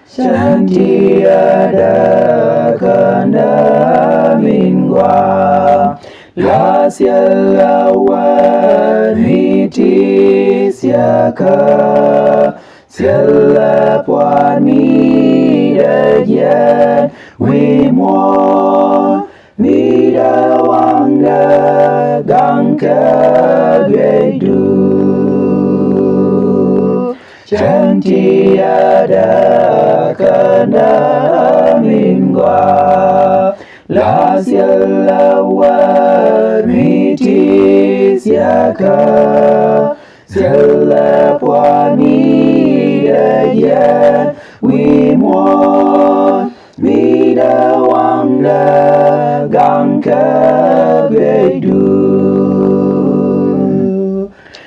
Chẳng tiada kena mingwa la sialawan hiti siaka siala puan mi dayan wimon mi dawangga gangka bedu Chẳng tiada kena mingwa la sialawan hiti siaka siala puan mi dayan wimon mi dawangga gangka bedu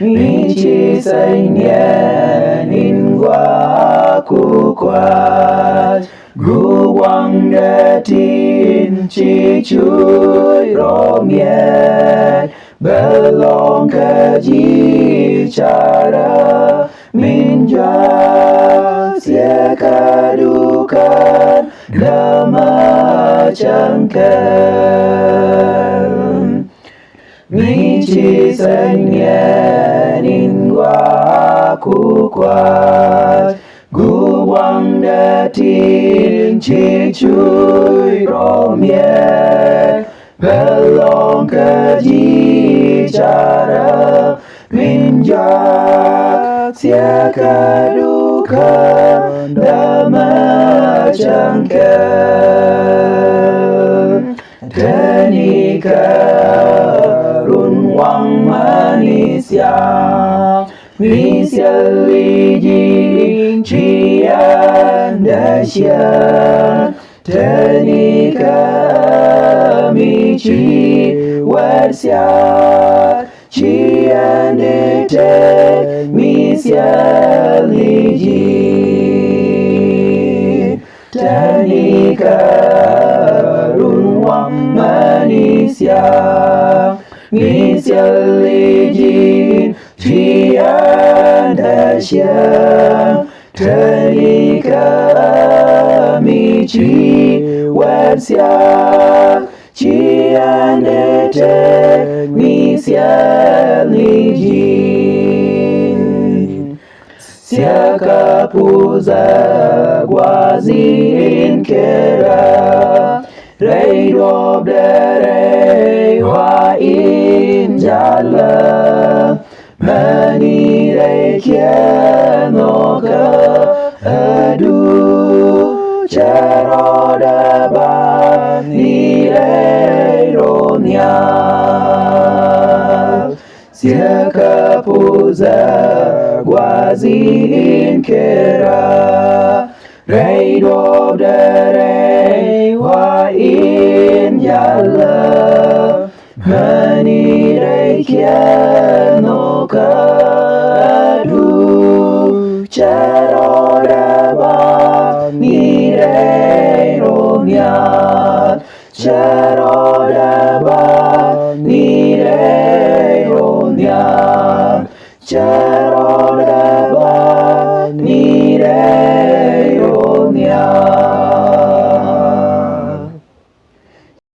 mi chi sainyan ingwa ku kuat guwang datin chi chui romiet belong kaji cara minja sia kadukan dama cangkan Michi sanyan ingwa ku kuat guwang datin chi chui romiet belong kaji cara minjak sia kadukan dama cangkan Tenikah wang manis yang misiali jing cian dahsyat Tenikah mici warsiat cian detek misiali jing Tenikah wang manis yang misiali jin cian dahsyat Tenikah mici warsiat cian detek misiali jin Siaka puza guazin kera Rei dob derei wa in jala Mani rei kiano ke adu Cero daban ni rei ronya Siaka puza guazin kera Rei dob derei wa in jala Mani rei kiano kadu Cero daban ni rei romiat Cero daban ni rei romiat